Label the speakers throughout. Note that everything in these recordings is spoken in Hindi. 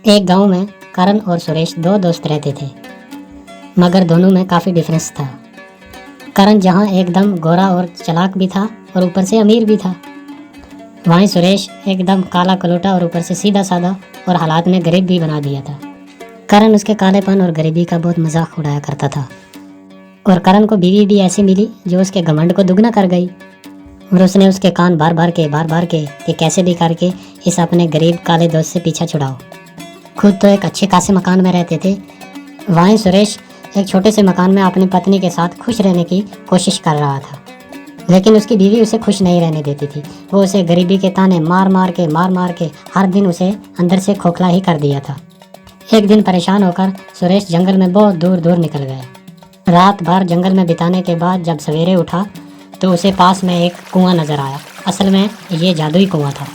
Speaker 1: एक गांव में करण और सुरेश दो दोस्त रहते थे, मगर दोनों में काफ़ी डिफरेंस था। करण जहां एकदम गोरा और चालाक भी था और ऊपर से अमीर भी था, वहीं सुरेश एकदम काला कलोटा और ऊपर से सीधा साधा और हालात में गरीब भी बना दिया था। करण उसके कालेपन और गरीबी का बहुत मजाक उड़ाया करता था और करण को बीवी भी ऐसी मिली जो उसके घमंड को दुगना कर गई और उसने उसके कान बार बार के कि कैसे भी करके इस अपने गरीब काले दोस्त से पीछा छुड़ाओ। खुद तो एक अच्छे खासे मकान में रहते थे, वहीं सुरेश एक छोटे से मकान में अपनी पत्नी के साथ खुश रहने की कोशिश कर रहा था, लेकिन उसकी बीवी उसे खुश नहीं रहने देती थी। वो उसे गरीबी के ताने मार मार के हर दिन उसे अंदर से खोखला ही कर दिया था। एक दिन परेशान होकर सुरेश जंगल में बहुत दूर दूर निकल गया। रात भर जंगल में बिताने के बाद जब सवेरे उठा तो उसे पास में एक कुआं नजर आया। असल में ये जादुई कुआं था।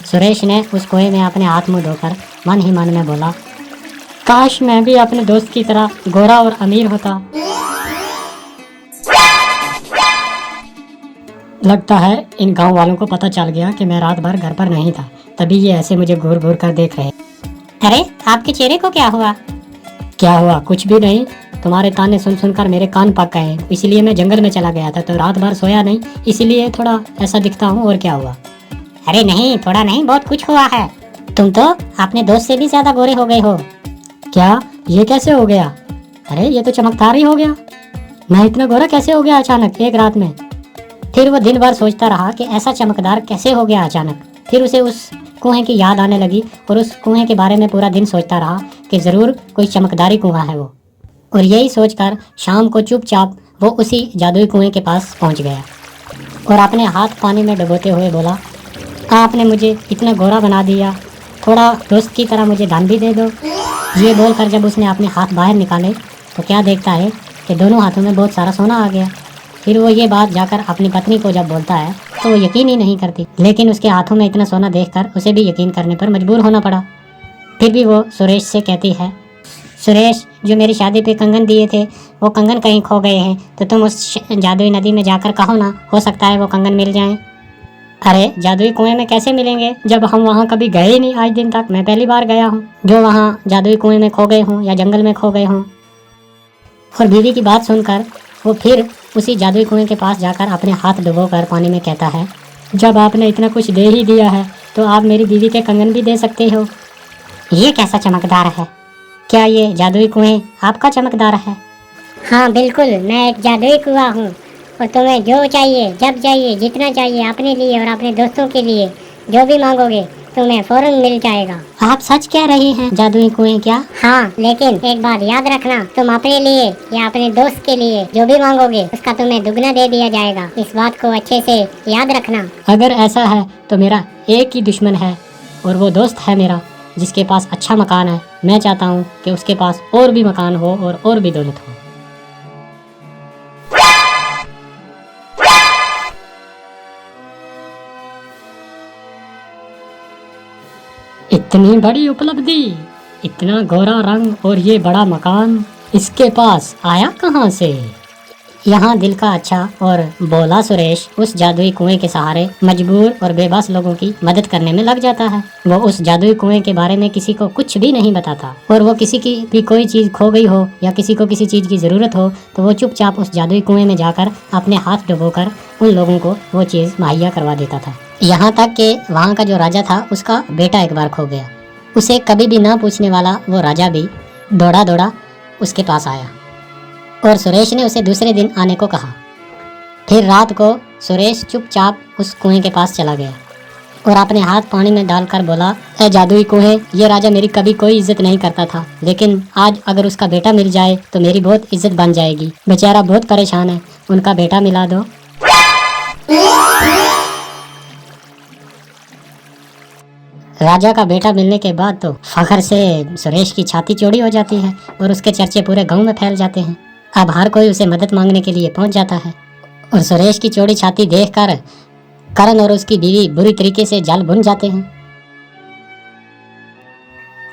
Speaker 1: सुरेश ने उस कुएं में अपने हाथ मुंह धोकर मन ही मन में बोला, काश मैं भी अपने दोस्त की तरह गोरा और अमीर होता। लगता है इन गांव वालों को पता चल गया कि मैं रात भर घर पर नहीं था, तभी ये ऐसे मुझे घूर घूर कर देख रहे।
Speaker 2: अरे आपके चेहरे को क्या हुआ?
Speaker 1: क्या हुआ? कुछ भी नहीं। तुम्हारे ताने सुन सुनकर मेरे कान पक गए, इसलिए मैं जंगल में चला गया था, तो रात भर सोया नहीं, इसीलिए थोड़ा ऐसा दिखता हूँ। और क्या हुआ?
Speaker 2: अरे नहीं, थोड़ा नहीं, बहुत कुछ हुआ है। तुम तो अपने दोस्त से भी ज्यादा गोरे हो गए हो।
Speaker 1: क्या? ये कैसे हो गया? अरे ये तो चमकदार ही हो गया। मैं इतना गोरा कैसे हो गया अचानक एक रात में? फिर वो दिन भर सोचता रहा कि ऐसा चमकदार कैसे हो गया अचानक। फिर उसे उस कुएं की याद आने लगी और उस कुएं के बारे में पूरा दिन सोचता रहा कि ज़रूर कोई चमकदारी कुआं है वो। और यही सोचकर शाम को चुपचाप वो उसी जादुई कुएं के पास पहुंच गया और अपने हाथ पानी में डुबोते हुए बोला, आपने मुझे इतना गोरा बना दिया, थोड़ा दोस्त की तरह मुझे दान भी दे दो। ये बोलकर जब उसने अपने हाथ बाहर निकाले तो क्या देखता है कि दोनों हाथों में बहुत सारा सोना आ गया। फिर वो ये बात जाकर अपनी पत्नी को जब बोलता है तो वो यकीन ही नहीं करती, लेकिन उसके हाथों में इतना सोना देखकर उसे भी यकीन करने पर मजबूर होना पड़ा। फिर भी वो सुरेश से कहती है, सुरेश, जो मेरी शादी पे कंगन दिए थे वो कंगन कहीं खो गए हैं, तो तुम उस जादुई नदी में जाकर कहो ना, हो सकता है वो कंगन मिल जाएं। अरे जादुई कुएं में कैसे मिलेंगे जब हम वहाँ कभी गए ही नहीं। आज दिन तक मैं पहली बार गया हूँ जो वहाँ जादुई कुएं में खो गए हूँ या जंगल में खो गए हूँ। और बीवी की बात सुनकर वो फिर उसी जादुई कुएं के पास जाकर अपने हाथ डुबोकर पानी में कहता है, जब आपने इतना कुछ दे ही दिया है तो आप मेरी बीवी के कंगन भी दे सकते हो।
Speaker 2: ये कैसा चमकदार है?
Speaker 1: क्या ये जादुई कुएं आपका चमकदार है?
Speaker 2: हाँ बिल्कुल, मैं एक जादुई कुआं हूँ और तुम्हें जो चाहिए, जब चाहिए, जितना चाहिए, अपने लिए और अपने दोस्तों के लिए जो भी मांगोगे तुम्हें फौरन मिल जाएगा।
Speaker 1: आप सच कह रहे हैं? जादुई कुएं क्या?
Speaker 2: हाँ, लेकिन एक बात याद रखना, तुम अपने लिए या अपने दोस्त के लिए जो भी मांगोगे उसका तुम्हें दुगना दे दिया जाएगा। इस बात को अच्छे से याद रखना।
Speaker 1: अगर ऐसा है तो मेरा एक ही दुश्मन है और वो दोस्त है मेरा, जिसके पास अच्छा मकान है। मैं चाहता हूँ कि उसके पास और भी मकान हो और भी दौलत हो। इतनी बड़ी उपलब्धि, इतना गोरा रंग और ये बड़ा मकान इसके पास आया कहाँ से? यहाँ दिल का अच्छा और बोला सुरेश उस जादुई कुएं के सहारे मजबूर और बेबस लोगों की मदद करने में लग जाता है। वो उस जादुई कुएं के बारे में किसी को कुछ भी नहीं बताता और वो किसी की भी कोई चीज खो गई हो या किसी को किसी चीज की जरूरत हो तो वो चुपचाप उस जादुई कुएं में जाकर अपने हाथ डुबोकर उन लोगों को वो चीज मुहैया करवा देता था। यहाँ तक कि वहाँ का जो राजा था उसका बेटा एक बार खो गया। उसे कभी भी ना पूछने वाला वो राजा भी दौड़ा दौड़ा उसके पास आया और सुरेश ने उसे दूसरे दिन आने को कहा। फिर रात को सुरेश चुपचाप उस कुएं के पास चला गया और अपने हाथ पानी में डालकर बोला, ए जादुई कुएं, ये राजा मेरी कभी कोई इज्जत नहीं करता था, लेकिन आज अगर उसका बेटा मिल जाए तो मेरी बहुत इज्जत बन जाएगी। बेचारा बहुत परेशान है, उनका बेटा मिला दो। राजा का बेटा मिलने के बाद तो फखर से सुरेश की छाती चौड़ी हो जाती है और उसके चर्चे पूरे गांव में फैल जाते हैं। अब हर कोई उसे मदद मांगने के लिए पहुंच जाता है और सुरेश की चौड़ी छाती देखकर करण और उसकी बीवी बुरी तरीके से जल भुन जाते हैं।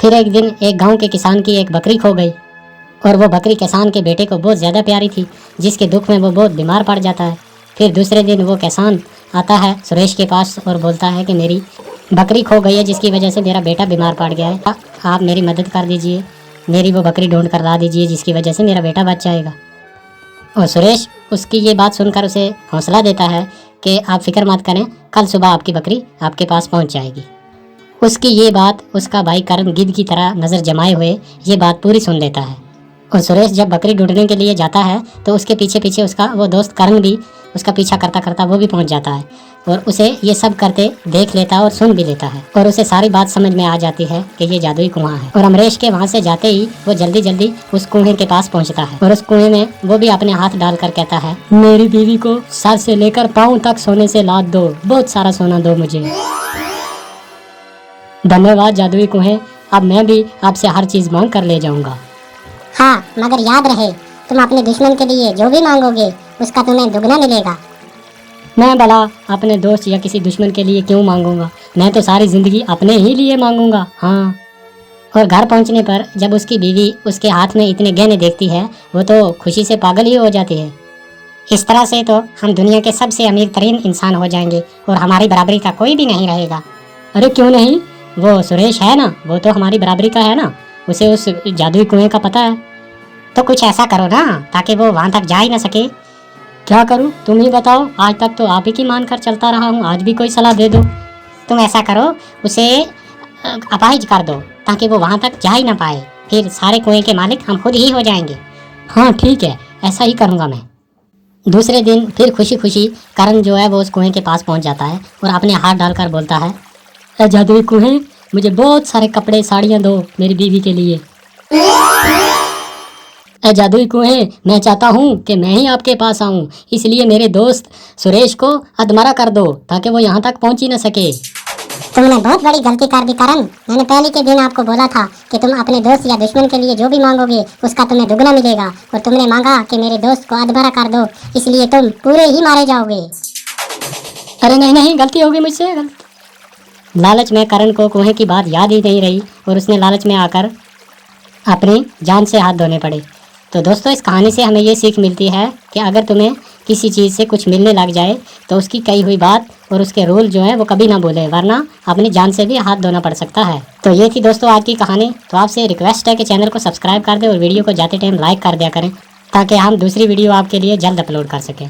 Speaker 1: फिर एक दिन एक गांव के किसान की एक बकरी खो गई और वो बकरी किसान के बेटे को बहुत ज़्यादा प्यारी थी, जिसके दुख में वो बहुत बीमार पड़ जाता है। फिर दूसरे दिन वो किसान आता है सुरेश के पास और बोलता है कि मेरी बकरी खो गई है जिसकी वजह से मेरा बेटा बीमार पड़ गया है। आप मेरी मदद कर दीजिए, मेरी वो बकरी ढूंढ कर ला दीजिए जिसकी वजह से मेरा बेटा बच जाएगा। और सुरेश उसकी ये बात सुनकर उसे हौसला देता है कि आप फिक्र मत करें, कल सुबह आपकी बकरी आपके पास पहुंच जाएगी। उसकी ये बात उसका भाई करण गिद्ध की तरह नज़र जमाए हुए ये बात पूरी सुन लेता है। और सुरेश जब बकरी ढूंढने के लिए जाता है तो उसके पीछे पीछे उसका वो दोस्त करण भी उसका पीछा करता करता वो भी पहुंच जाता है और उसे ये सब करते देख लेता है और सुन भी लेता है। और उसे सारी बात समझ में आ जाती है कि ये जादुई कुआं है। और अमरीश के वहाँ से जाते ही वो जल्दी जल्दी उस कुएं के पास पहुँचता है और उस कुएं में वो भी अपने हाथ डालकर कहता है, मेरी बीवी को सर से लेकर पाँव तक सोने से लाद दो, बहुत सारा सोना दो मुझे। धन्यवाद जादुई कुएं, अब मैं भी आपसे हर चीज मांग कर ले जाऊंगा।
Speaker 2: हाँ, मगर याद रहे तुम अपने दुश्मन के लिए जो भी मांगोगे उसका तुम्हें दुगना मिलेगा।
Speaker 1: मैं भला अपने दोस्त या किसी दुश्मन के लिए क्यों मांगूंगा, मैं तो सारी जिंदगी अपने ही लिए मांगूंगा। हाँ। और घर पहुंचने पर जब उसकी बीवी उसके हाथ में इतने गहने देखती है वो तो खुशी से पागल ही हो जाती है। इस तरह से तो हम दुनिया के सबसे अमीर तरीन इंसान हो जाएंगे और हमारी बराबरी का कोई भी नहीं रहेगा। अरे क्यों नहीं, वो सुरेश है ना, वो तो हमारी बराबरी का है ना, उसे उस जादुई कुएं का पता है।
Speaker 2: तो कुछ ऐसा करो ना ताकि वो वहां तक जा ही ना सके।
Speaker 1: क्या करूं तुम ही बताओ, आज तक तो आप ही की मान कर चलता रहा हूं, आज भी कोई सलाह दे दो।
Speaker 2: तुम ऐसा करो, उसे अपाहिज कर दो ताकि वो वहां तक जा ही ना पाए, फिर सारे कुएं के मालिक हम खुद ही हो जाएंगे।
Speaker 1: हाँ ठीक है, ऐसा ही करूंगा मैं। दूसरे दिन फिर खुशी खुशी करण जो है वो उस कुएं के पास पहुंच जाता है और अपने हाथ डालकर बोलता है, ए जादुई कुएं, मुझे बहुत सारे कपड़े साड़ियाँ दो मेरी बीवी के लिए। ए जादुई कुएं, मैं चाहता हूँ कि मैं ही आपके पास आऊँ, इसलिए मेरे दोस्त सुरेश को अधमरा कर दो ताकि वो यहाँ तक पहुँच ही न सके।
Speaker 2: तुमने बहुत बड़ी गलती कर दी करण। मैंने पहले के दिन आपको बोला था कि तुम अपने दोस्त या दुश्मन के लिए जो भी मांगोगे उसका तुम्हें दुगना मिलेगा, और तुमने मांगा कि मेरे दोस्त को अधमरा कर दो, इसलिए तुम पूरे ही मारे जाओगे।
Speaker 1: अरे नहीं नहीं, गलती हो गई मुझसे। लालच में करण को कुएं की बात याद ही नहीं रही और उसने लालच में आकर अपनी जान से हाथ धोने पड़े। तो दोस्तों, इस कहानी से हमें ये सीख मिलती है कि अगर तुम्हें किसी चीज़ से कुछ मिलने लग जाए तो उसकी कही हुई बात और उसके रूल जो है वो कभी ना भूले, वरना अपनी जान से भी हाथ धोना पड़ सकता है। तो ये थी दोस्तों आज की कहानी। तो आपसे रिक्वेस्ट है कि चैनल को सब्सक्राइब कर दें और वीडियो को जाते टाइम लाइक कर दिया करें ताकि हम दूसरी वीडियो आपके लिए जल्द अपलोड कर सकें।